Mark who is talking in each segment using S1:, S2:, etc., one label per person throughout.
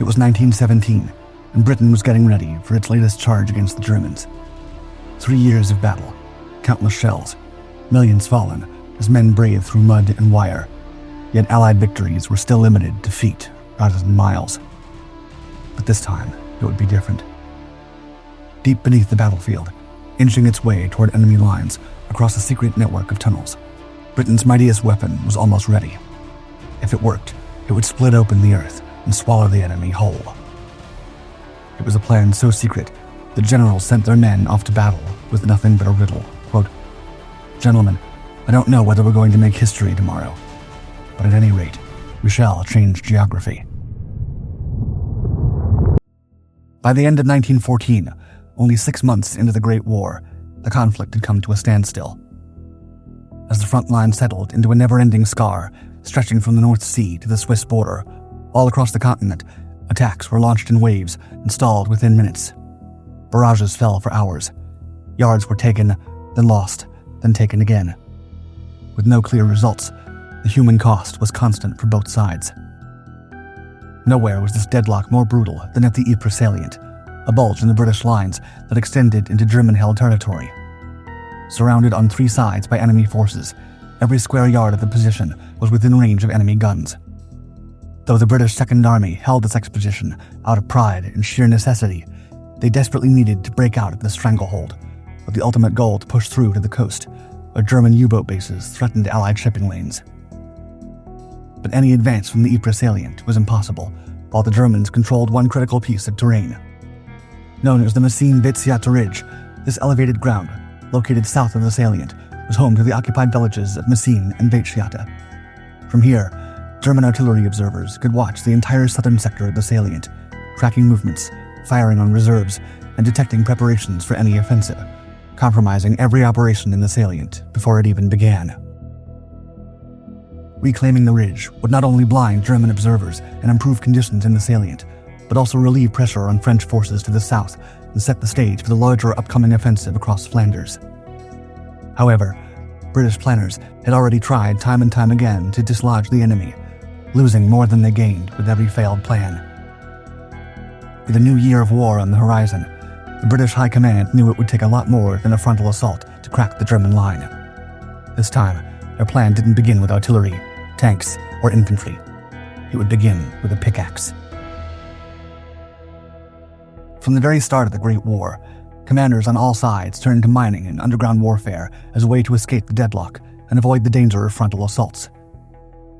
S1: It was 1917, and Britain was getting ready for its latest charge against the Germans. 3 years of battle, countless shells, millions fallen as men braved through mud and wire, yet Allied victories were still limited to feet rather than miles. But this time, it would be different. Deep beneath the battlefield, inching its way toward enemy lines across a secret network of tunnels, Britain's mightiest weapon was almost ready. If it worked, it would split open the earth and swallow the enemy whole. It was a plan so secret, the generals sent their men off to battle with nothing but a riddle. Quote, "Gentlemen, I don't know whether we're going to make history tomorrow, but at any rate, we shall change geography." By the end of 1914, only 6 months into the Great War, the conflict had come to a standstill. As the front line settled into a never-ending scar stretching from the North Sea to the Swiss border, all across the continent, attacks were launched in waves and stalled within minutes. Barrages fell for hours. Yards were taken, then lost, then taken again. With no clear results, the human cost was constant for both sides. Nowhere was this deadlock more brutal than at the Ypres salient, a bulge in the British lines that extended into German-held territory. Surrounded on 3 sides by enemy forces, every square yard of the position was within range of enemy guns. Though the British Second Army held its exposition out of pride and sheer necessity, they desperately needed to break out of the stranglehold, with the ultimate goal to push through to the coast, where German U-boat bases threatened Allied shipping lanes. But any advance from the Ypres salient was impossible, while the Germans controlled one critical piece of terrain. Known as the Messines-Victories Ridge, this elevated ground, located south of the salient, was home to the occupied villages of Messines and Victories. From here, German artillery observers could watch the entire southern sector of the salient, tracking movements, firing on reserves, and detecting preparations for any offensive, compromising every operation in the salient before it even began. Reclaiming the ridge would not only blind German observers and improve conditions in the salient, but also relieve pressure on French forces to the south and set the stage for the larger upcoming offensive across Flanders. However, British planners had already tried time and time again to dislodge the enemy, losing more than they gained with every failed plan. With a new year of war on the horizon, the British High Command knew it would take a lot more than a frontal assault to crack the German line. This time, their plan didn't begin with artillery, tanks, or infantry. It would begin with a pickaxe. From the very start of the Great War, commanders on all sides turned to mining and underground warfare as a way to escape the deadlock and avoid the danger of frontal assaults.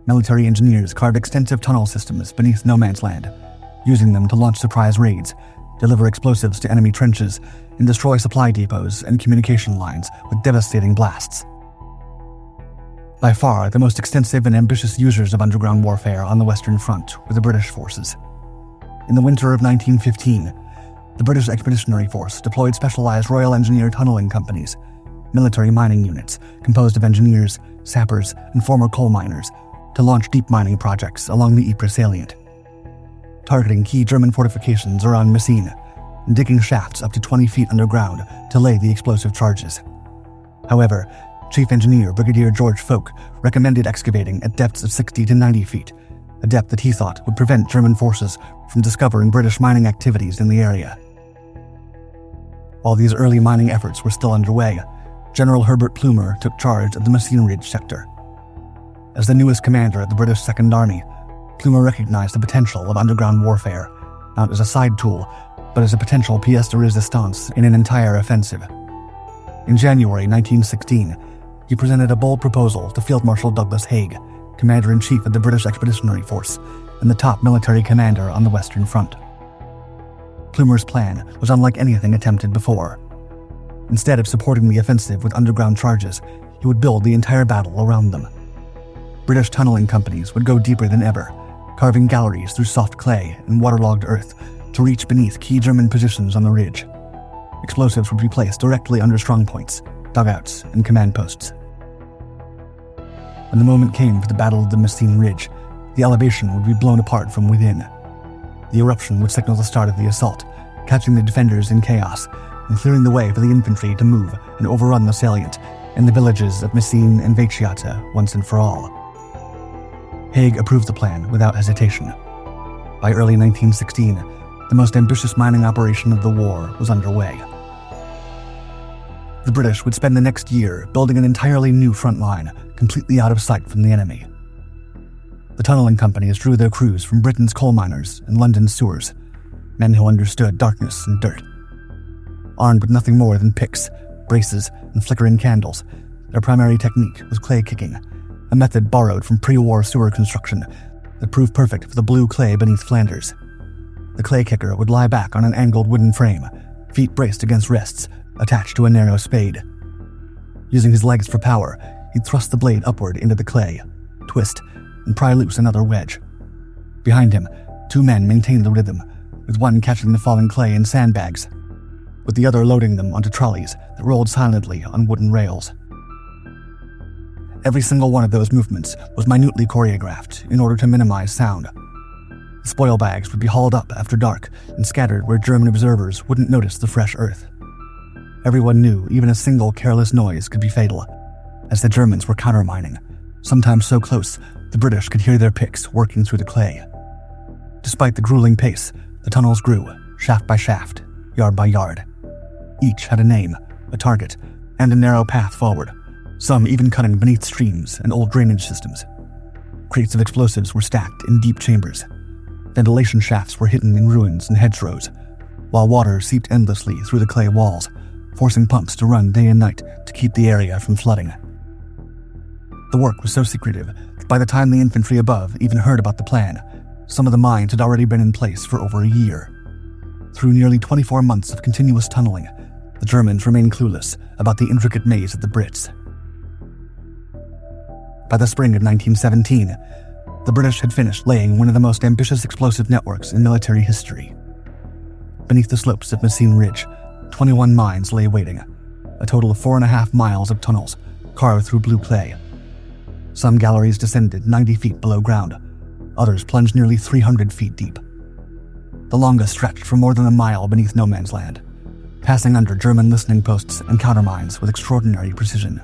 S1: Military engineers carved extensive tunnel systems beneath no man's land, using them to launch surprise raids, deliver explosives to enemy trenches, and destroy supply depots and communication lines with devastating blasts. By far, the most extensive and ambitious users of underground warfare on the Western Front were the British forces. In the winter of 1915, the British Expeditionary Force deployed specialized Royal Engineer tunneling companies, military mining units composed of engineers, sappers, and former coal miners, to launch deep mining projects along the Ypres salient, targeting key German fortifications around Messines, and digging shafts up to 20 feet underground to lay the explosive charges. However, Chief Engineer Brigadier George Foch recommended excavating at depths of 60 to 90 feet, a depth that he thought would prevent German forces from discovering British mining activities in the area. While these early mining efforts were still underway, General Herbert Plumer took charge of the Messines Ridge sector. As the newest commander of the British Second Army, Plumer recognized the potential of underground warfare, not as a side tool, but as a potential pièce de résistance in an entire offensive. In January 1916, he presented a bold proposal to Field Marshal Douglas Haig, Commander-in-Chief of the British Expeditionary Force and the top military commander on the Western Front. Plumer's plan was unlike anything attempted before. Instead of supporting the offensive with underground charges, he would build the entire battle around them. British tunneling companies would go deeper than ever, carving galleries through soft clay and waterlogged earth to reach beneath key German positions on the ridge. Explosives would be placed directly under strongpoints, dugouts, and command posts. When the moment came for the Battle of the Messines Ridge, the elevation would be blown apart from within. The eruption would signal the start of the assault, catching the defenders in chaos and clearing the way for the infantry to move and overrun the salient and the villages of Messines and Victories once and for all. Haig approved the plan without hesitation. By early 1916, the most ambitious mining operation of the war was underway. The British would spend the next year building an entirely new front line, completely out of sight from the enemy. The tunneling companies drew their crews from Britain's coal miners and London's sewers, men who understood darkness and dirt. Armed with nothing more than picks, braces, and flickering candles, their primary technique was clay kicking, a method borrowed from pre-war sewer construction that proved perfect for the blue clay beneath Flanders. The clay kicker would lie back on an angled wooden frame, feet braced against rests, attached to a narrow spade. Using his legs for power, he'd thrust the blade upward into the clay, twist, and pry loose another wedge. Behind him, two men maintained the rhythm, with one catching the falling clay in sandbags, with the other loading them onto trolleys that rolled silently on wooden rails. Every single one of those movements was minutely choreographed in order to minimize sound. The spoil bags would be hauled up after dark and scattered where German observers wouldn't notice the fresh earth. Everyone knew even a single careless noise could be fatal, as the Germans were countermining, sometimes so close the British could hear their picks working through the clay. Despite the grueling pace, the tunnels grew, shaft by shaft, yard by yard. Each had a name, a target, and a narrow path forward, some even cutting beneath streams and old drainage systems. Crates of explosives were stacked in deep chambers. Ventilation shafts were hidden in ruins and hedgerows, while water seeped endlessly through the clay walls, forcing pumps to run day and night to keep the area from flooding. The work was so secretive that by the time the infantry above even heard about the plan, some of the mines had already been in place for over a year. Through nearly 24 months of continuous tunneling, the Germans remained clueless about the intricate maze of the Brits. By the spring of 1917, the British had finished laying one of the most ambitious explosive networks in military history. Beneath the slopes of Messines Ridge, 21 mines lay waiting, a total of 4.5 miles of tunnels carved through blue clay. Some galleries descended 90 feet below ground, others plunged nearly 300 feet deep. The longest stretched for more than a mile beneath no man's land, passing under German listening posts and countermines with extraordinary precision.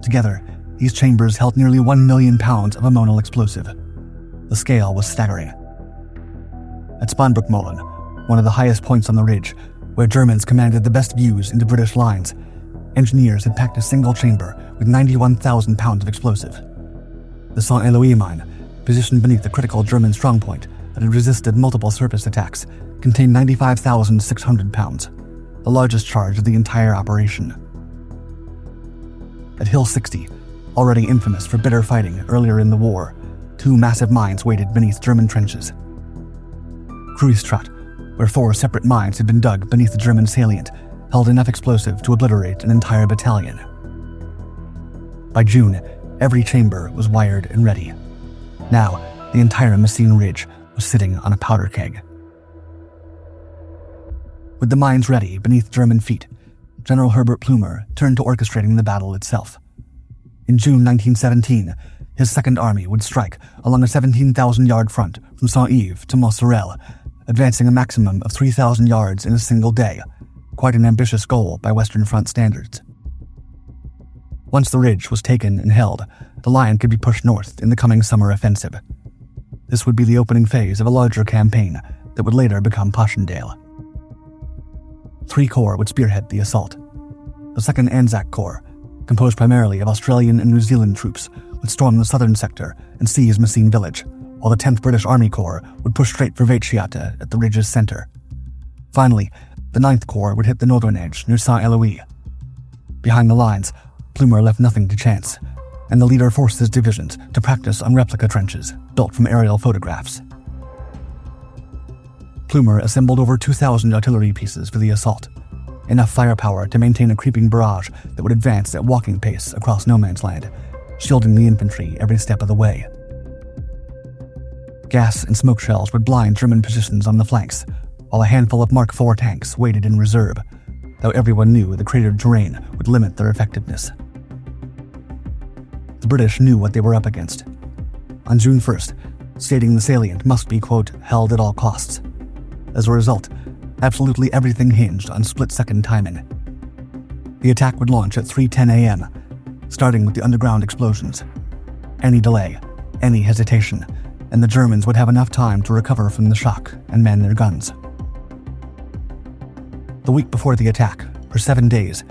S1: Together, these chambers held nearly 1 million pounds of ammonal explosive. The scale was staggering. At Spanbroekmolen, one of the highest points on the ridge, where Germans commanded the best views into British lines, engineers had packed a single chamber with 91,000 pounds of explosive. The Saint-Éloi mine, positioned beneath the critical German strongpoint that had resisted multiple surface attacks, contained 95,600 pounds, the largest charge of the entire operation. At Hill 60, already infamous for bitter fighting earlier in the war, two massive mines waited beneath German trenches. Kruisstraat, where 4 separate mines had been dug beneath the German salient, held enough explosive to obliterate an entire battalion. By June, every chamber was wired and ready. Now, the entire Messines Ridge was sitting on a powder keg. With the mines ready beneath German feet, General Herbert Plumer turned to orchestrating the battle itself. In June 1917, his Second Army would strike along a 17,000-yard front from Saint-Yves to Montsorel, advancing a maximum of 3,000 yards in a single day, quite an ambitious goal by Western Front standards. Once the ridge was taken and held, the line could be pushed north in the coming summer offensive. This would be the opening phase of a larger campaign that would later become Passchendaele. 3 corps would spearhead the assault. The 2nd Anzac Corps, composed primarily of Australian and New Zealand troops, would storm the southern sector and seize Messines village, while the 10th British Army Corps would push straight for Veitchiata at the ridge's center. Finally, the 9th Corps would hit the northern edge near Saint-Éloi. Behind the lines, Plumer left nothing to chance, and the leader forced his divisions to practice on replica trenches built from aerial photographs. Plumer assembled over 2,000 artillery pieces for the assault, enough firepower to maintain a creeping barrage that would advance at walking pace across no man's land, shielding the infantry every step of the way. Gas and smoke shells would blind German positions on the flanks, while a handful of Mark IV tanks waited in reserve, though everyone knew the cratered terrain would limit their effectiveness. The British knew what they were up against. On June 1st, stating the salient must be, quote, held at all costs. As a result, absolutely everything hinged on split-second timing. The attack would launch at 3:10 a.m., starting with the underground explosions. Any delay, any hesitation, and the Germans would have enough time to recover from the shock and man their guns. The week before the attack, for 7 days,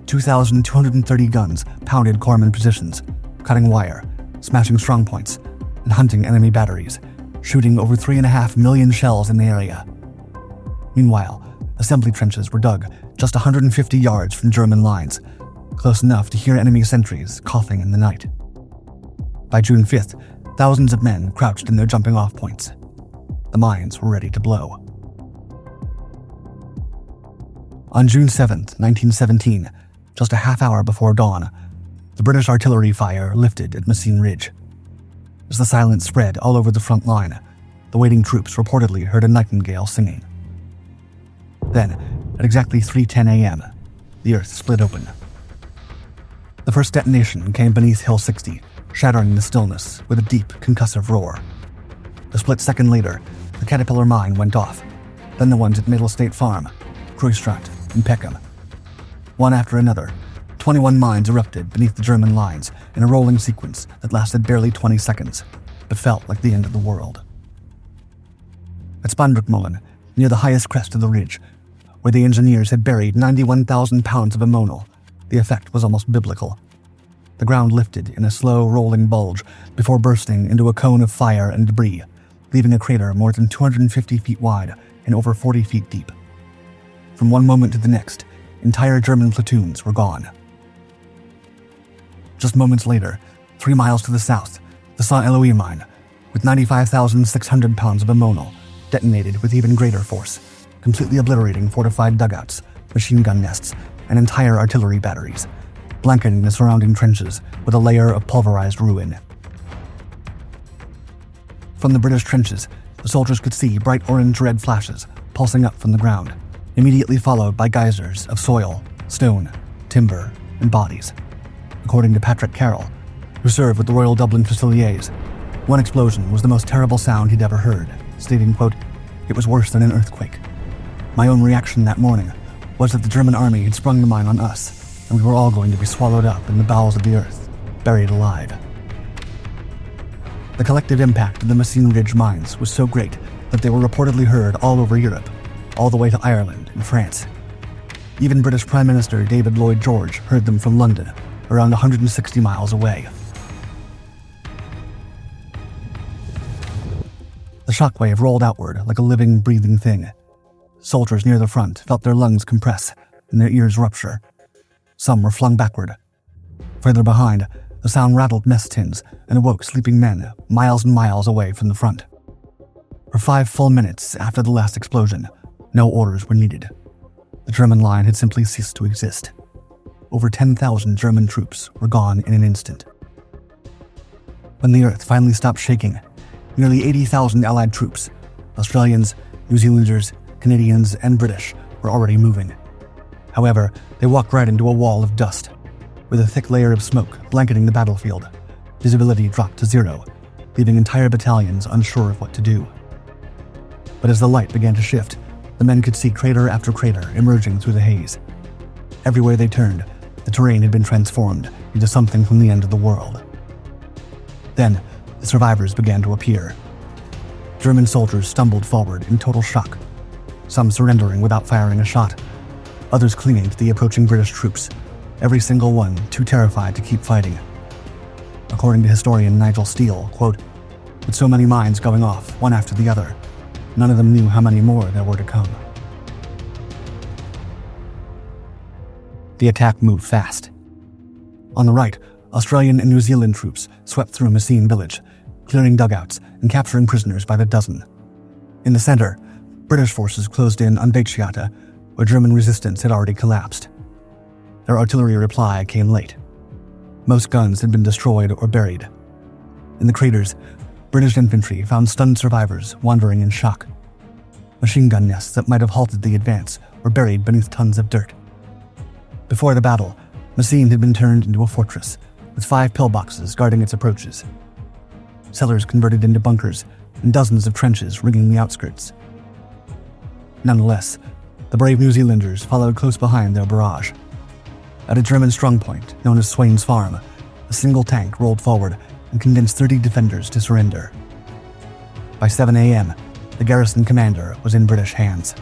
S1: 2,230 guns pounded corpsman positions, cutting wire, smashing strongpoints, and hunting enemy batteries, shooting over 3.5 million shells in the area. Meanwhile, assembly trenches were dug just 150 yards from German lines, close enough to hear enemy sentries coughing in the night. By June 5th, thousands of men crouched in their jumping-off points. The mines were ready to blow. On June 7th, 1917, just a half hour before dawn, the British artillery fire lifted at Messines Ridge. As the silence spread all over the front line, the waiting troops reportedly heard a nightingale singing. Then, at exactly 3:10 a.m., the earth split open. The first detonation came beneath Hill 60, shattering the stillness with a deep, concussive roar. A split second later, the Caterpillar mine went off, then the ones at Middle State Farm, Kruistraat, and Peckham. One after another, 21 mines erupted beneath the German lines in a rolling sequence that lasted barely 20 seconds, but felt like the end of the world. At Spandrukmolen, near the highest crest of the ridge, where the engineers had buried 91,000 pounds of ammonal, the effect was almost biblical. The ground lifted in a slow, rolling bulge before bursting into a cone of fire and debris, leaving a crater more than 250 feet wide and over 40 feet deep. From one moment to the next, entire German platoons were gone. Just moments later, 3 miles to the south, the Saint-Eloy mine, with 95,600 pounds of ammonal, detonated with even greater force, completely obliterating fortified dugouts, machine gun nests, and entire artillery batteries, blanketing the surrounding trenches with a layer of pulverized ruin. From the British trenches, the soldiers could see bright orange red flashes pulsing up from the ground, immediately followed by geysers of soil, stone, timber, and bodies. According to Patrick Carroll, who served with the Royal Dublin Fusiliers, one explosion was the most terrible sound he'd ever heard, stating, quote, "It was worse than an earthquake. My own reaction that morning was that the German army had sprung the mine on us, and we were all going to be swallowed up in the bowels of the earth, buried alive." The collective impact of the Messines Ridge mines was so great that they were reportedly heard all over Europe, all the way to Ireland and France. Even British Prime Minister David Lloyd George heard them from London, around 160 miles away. The shockwave rolled outward like a living, breathing thing. Soldiers near the front felt their lungs compress and their ears rupture. Some were flung backward. Further behind, the sound rattled mess tins and awoke sleeping men miles and miles away from the front. For 5 full minutes after the last explosion, no orders were needed. The German line had simply ceased to exist. Over 10,000 German troops were gone in an instant. When the earth finally stopped shaking, nearly 80,000 Allied troops, Australians, New Zealanders, Canadians, and British, were already moving. However, they walked right into a wall of dust. With a thick layer of smoke blanketing the battlefield, visibility dropped to 0, leaving entire battalions unsure of what to do. But as the light began to shift, the men could see crater after crater emerging through the haze. Everywhere they turned, the terrain had been transformed into something from the end of the world. Then, the survivors began to appear. German soldiers stumbled forward in total shock, some surrendering without firing a shot, others clinging to the approaching British troops, every single one too terrified to keep fighting. According to historian Nigel Steele, quote, "With so many mines going off, one after the other, none of them knew how many more there were to come." The attack moved fast. On the right, Australian and New Zealand troops swept through Messines village, clearing dugouts and capturing prisoners by the dozen. In the center, British forces closed in on Beitschiata, where German resistance had already collapsed. Their artillery reply came late. Most guns had been destroyed or buried. In the craters, British infantry found stunned survivors wandering in shock. Machine gun nests that might have halted the advance were buried beneath tons of dirt. Before the battle, Messines had been turned into a fortress, with 5 pillboxes guarding its approaches. Cellars converted into bunkers, and dozens of trenches ringing the outskirts. Nonetheless, the brave New Zealanders followed close behind their barrage. At a German strongpoint known as Swain's Farm, a single tank rolled forward and convinced 30 defenders to surrender. By 7 a.m., the garrison commander was in British hands.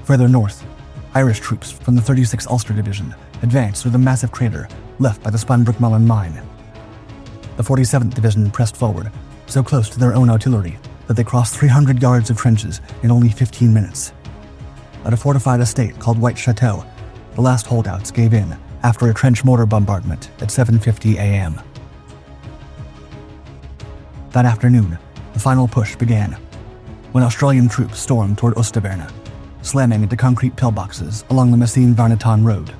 S1: Further north, Irish troops from the 36th Ulster Division advanced through the massive crater left by the Spinbrook-Mullen mine. The 47th Division pressed forward, so close to their own artillery that they crossed 300 yards of trenches in only 15 minutes. At a fortified estate called White Chateau, the last holdouts gave in after a trench mortar bombardment at 7:50 a.m. That afternoon, the final push began, when Australian troops stormed toward Oosterwerne, slamming into concrete pillboxes along the Messines-Varneton road.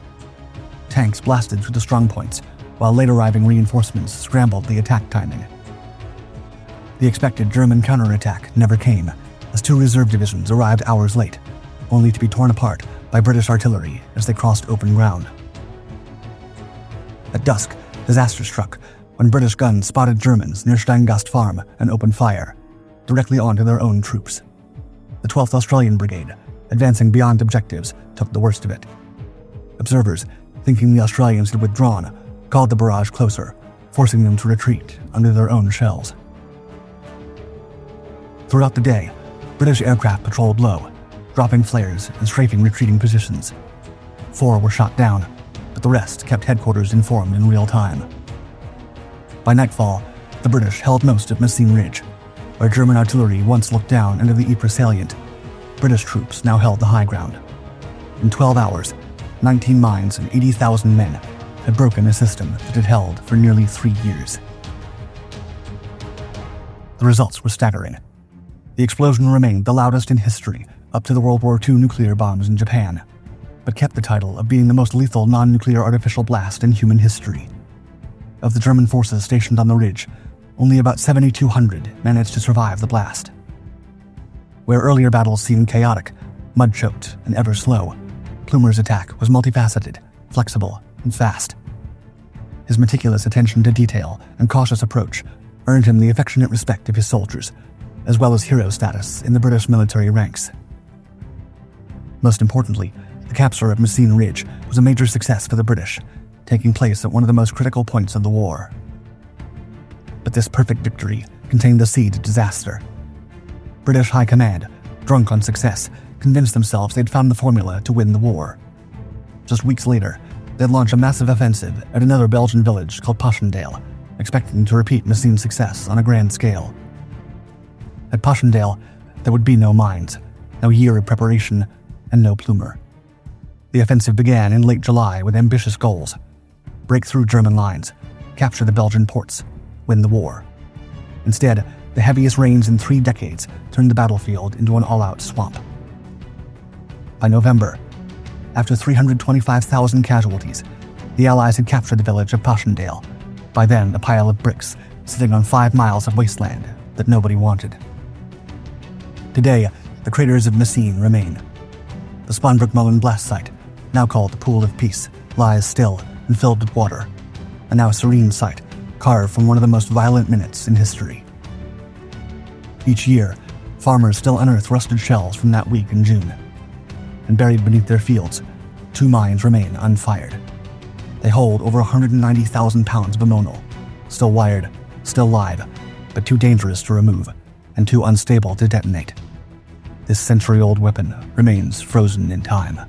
S1: Tanks blasted through the strongpoints, while late-arriving reinforcements scrambled the attack timing. The expected German counterattack never came, as 2 reserve divisions arrived hours late, only to be torn apart by British artillery as they crossed open ground. At dusk, disaster struck when British guns spotted Germans near Steingast Farm and opened fire, directly onto their own troops. The 12th Australian Brigade, advancing beyond objectives, took the worst of it. Observers, thinking the Australians had withdrawn, called the barrage closer, forcing them to retreat under their own shells. Throughout the day, British aircraft patrolled low, dropping flares and strafing retreating positions. 4 were shot down, but the rest kept headquarters informed in real time. By nightfall, the British held most of Messines Ridge, where German artillery once looked down into the Ypres salient. British troops now held the high ground. In 12 hours, 19 mines and 80,000 men had broken a system that had held for nearly 3 years. The results were staggering. The explosion remained the loudest in history up to the World War II nuclear bombs in Japan, but kept the title of being the most lethal non-nuclear artificial blast in human history. Of the German forces stationed on the ridge, only about 7,200 managed to survive the blast. Where earlier battles seemed chaotic, mud-choked, and ever slow, Plumer's attack was multifaceted, flexible, and fast. His meticulous attention to detail and cautious approach earned him the affectionate respect of his soldiers, as well as hero status in the British military ranks. Most importantly, the capture of Messines Ridge was a major success for the British, taking place at one of the most critical points of the war. But this perfect victory contained the seed of disaster. British High Command, drunk on success, convinced themselves they'd found the formula to win the war. Just weeks later, they'd launch a massive offensive at another Belgian village called Passchendaele, expecting to repeat Messines' success on a grand scale. At Passchendaele, there would be no mines, no year of preparation, and no Plumer. The offensive began in late July with ambitious goals: break through German lines, capture the Belgian ports, win the war. Instead, the heaviest rains in 3 decades turned the battlefield into an all-out swamp. By November, after 325,000 casualties, the Allies had captured the village of Passchendaele, by then a pile of bricks sitting on 5 miles of wasteland that nobody wanted. Today, the craters of Messines remain. The Spinbrook-Mullen blast site, now called the Pool of Peace, lies still and filled with water, a now serene site carved from one of the most violent minutes in history. Each year, farmers still unearth rusted shells from that week in June, and buried beneath their fields, 2 mines remain unfired. They hold over 190,000 pounds of ammonal, still wired, still live, but too dangerous to remove and too unstable to detonate. This century-old weapon remains frozen in time.